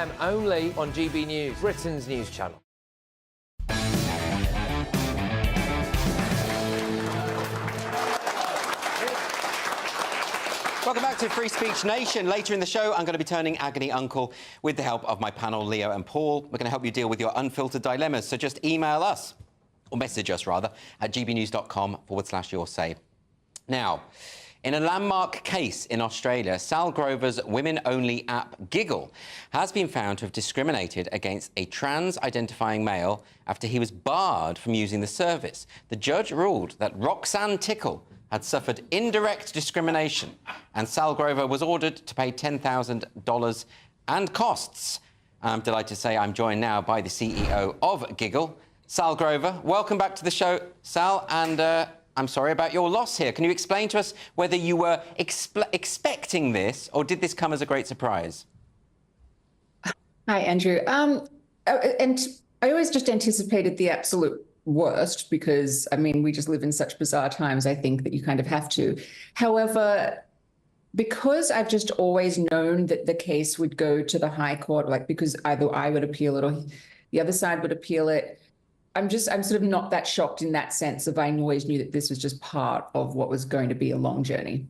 p.m. only on GB News, Britain's news channel. Welcome back to Free Speech Nation. Later in the show, I'm going to be turning agony uncle with the help of my panel, Leo and Paul. We're going to help you deal with your unfiltered dilemmas. So just email us, or message us rather, at gbnews.com/your say. Now, in a landmark case in Australia, Sall Grover's women-only app Giggle has been found to have discriminated against a trans-identifying male after he was barred from using the service. The judge ruled that Roxanne Tickle had suffered indirect discrimination, and Sall Grover was ordered to pay $10,000 and costs. I'm delighted to say I'm joined now by the CEO of Giggle, Sall Grover. Welcome back to the show, Sall, and I'm sorry about your loss here. Can you explain to us whether you were expecting this, or did this come as a great surprise? Hi, Andrew. And I always just anticipated the absolute worst because, I mean, we just live in such bizarre times, I think, that you kind of have to. However, because I've just always known that the case would go to the High Court, like because either I would appeal it or the other side would appeal it, I'm sort of not that shocked in that sense of I always knew that this was just part of what was going to be a long journey.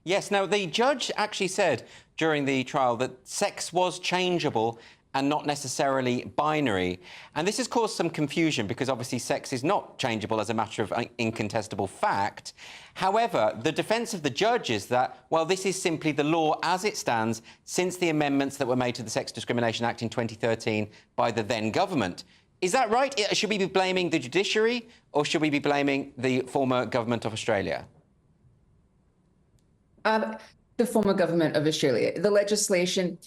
Yes, now the judge actually said during the trial that sex was changeable and not necessarily binary. And this has caused some confusion because obviously sex is not changeable as a matter of incontestable fact. However, the defence of the judge is that, well, this is simply the law as it stands since the amendments that were made to the Sex Discrimination Act in 2013 by the then government. Is that right? Should we be blaming the judiciary or should we be blaming the former government of Australia? The former government of Australia. The legislation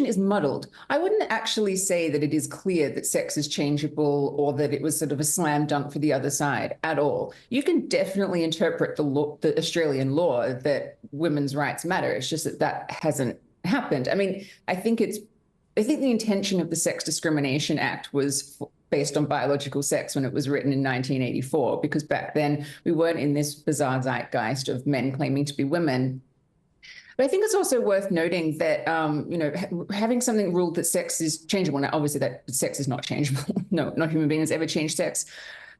is muddled. I wouldn't actually say that it is clear that sex is changeable or that it was sort of a slam dunk for the other side at all. You can definitely interpret the Australian law that women's rights matter. It's just that hasn't happened. I mean, I think the intention of the Sex Discrimination Act was based on biological sex when it was written in 1984, because back then we weren't in this bizarre zeitgeist of men claiming to be women. But I think it's also worth noting that, having something ruled that sex is changeable. Now, obviously, that sex is not changeable. No, not human being has ever changed sex.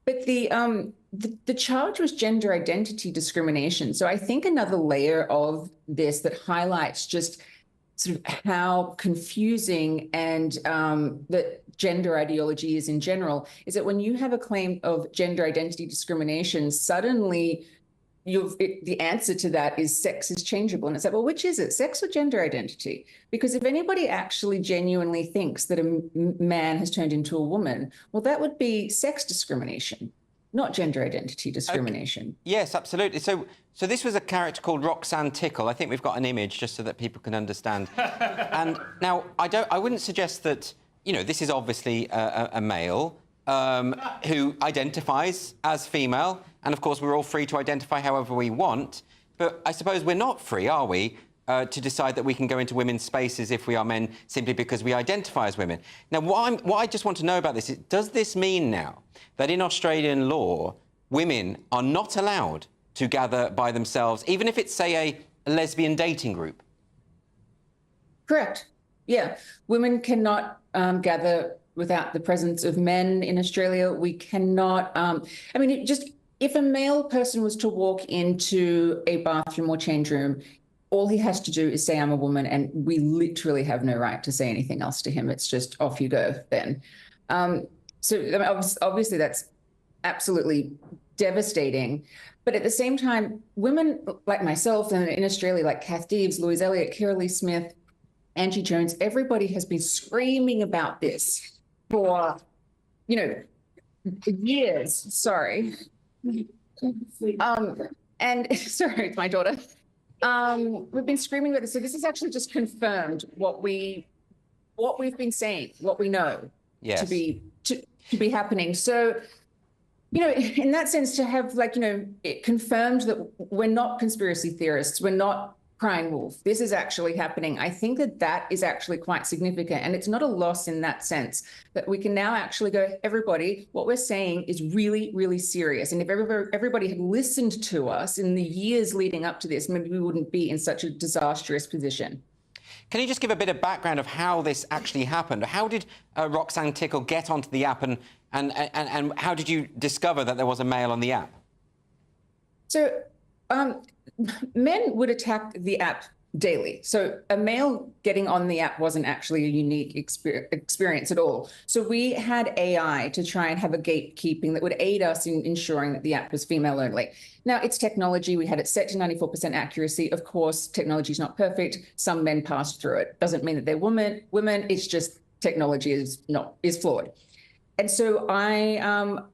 But the charge was gender identity discrimination. So I think another layer of this that highlights just sort of how confusing and that gender ideology is in general is that when you have a claim of gender identity discrimination, suddenly the answer to that is sex is changeable. And it's like, well, which is it, sex or gender identity? Because if anybody actually genuinely thinks that a man has turned into a woman, well, that would be sex discrimination, not gender identity discrimination. Okay. Yes, absolutely. So this was a character called Roxanne Tickle. I think we've got an image just so that people can understand. And now, I wouldn't suggest that, this is obviously a male who identifies as female. And, of course, we're all free to identify however we want. But I suppose we're not free, are we, to decide that we can go into women's spaces if we are men simply because we identify as women. Now, what I just want to know about this is, does this mean now that in Australian law, women are not allowed to gather by themselves, even if it's, say, a lesbian dating group? Correct. Yeah. Women cannot gather without the presence of men in Australia. We cannot... if a male person was to walk into a bathroom or change room, all he has to do is say, I'm a woman, and we literally have no right to say anything else to him. It's just off you go then. Obviously that's absolutely devastating. But at the same time, women like myself and in Australia, like Kath Deves, Louise Elliott, Kira Lee Smith, Angie Jones, everybody has been screaming about this for, years. Sorry. And sorry, it's my daughter. We've been screaming about this. So this has actually just confirmed what we've been saying, what we know to be happening. So, in that sense, to have it confirmed that we're not conspiracy theorists, we're not crying wolf. This is actually happening. I think that is actually quite significant. And it's not a loss in that sense, that we can now actually go, everybody, what we're saying is really, really serious. And if everybody had listened to us in the years leading up to this, maybe we wouldn't be in such a disastrous position. Can you just give a bit of background of how this actually happened? How did Roxanne Tickle get onto the app, and how did you discover that there was a male on the app? So men would attack the app daily. So a male getting on the app wasn't actually a unique experience at all. So we had AI to try and have a gatekeeping that would aid us in ensuring that the app was female only. Now, it's technology. We had it set to 94% accuracy. Of course, technology is not perfect. Some men passed through it. Doesn't mean that they're women. It's just technology is flawed. And so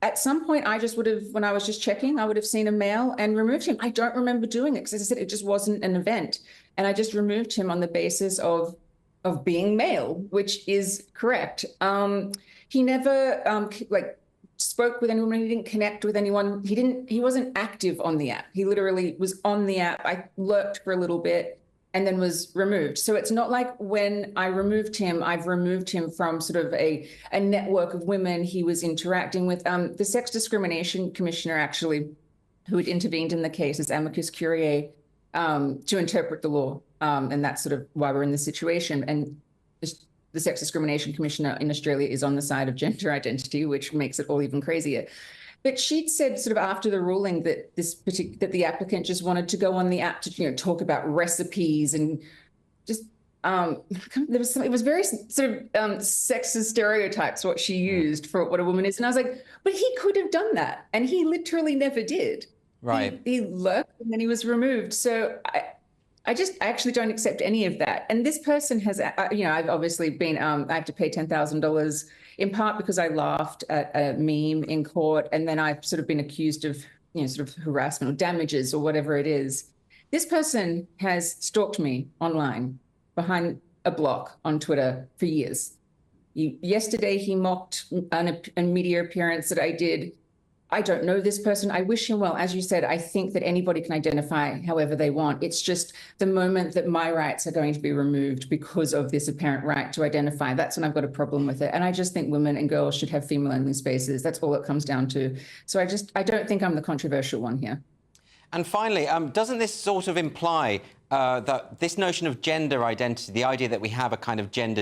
at some point, I just would have, when I was just checking, I would have seen a male and removed him. I don't remember doing it because, as I said, it just wasn't an event. And I just removed him on the basis of being male, which is correct. He never spoke with anyone. He didn't connect with anyone. He wasn't active on the app. He literally was on the app. I lurked for a little bit and then was removed. So it's not like when I removed him, I've removed him from sort of a network of women he was interacting with. The Sex Discrimination Commissioner, actually, who had intervened in the case as amicus curiae to interpret the law. And that's sort of why we're in this situation. And the Sex Discrimination Commissioner in Australia is on the side of gender identity, which makes it all even crazier. But she'd said sort of after the ruling that that the applicant just wanted to go on the app to talk about recipes and just it was very sort of sexist stereotypes what she used for what a woman is. And I was like, but he could have done that, and he literally never did. Right. He lurked and then he was removed. So I actually don't accept any of that. And this person has, I've obviously been, I have to pay $10,000 in part because I laughed at a meme in court. And then I've sort of been accused of, sort of harassment or damages or whatever it is. This person has stalked me online behind a block on Twitter for years. Yesterday, he mocked a media appearance that I did. I don't know this person. I wish him well. As you said, I think that anybody can identify however they want. It's just the moment that my rights are going to be removed because of this apparent right to identify, that's when I've got a problem with it. And I just think women and girls should have female-only spaces. That's all it comes down to. So I don't think I'm the controversial one here. And finally, doesn't this sort of imply that this notion of gender identity, the idea that we have a kind of gender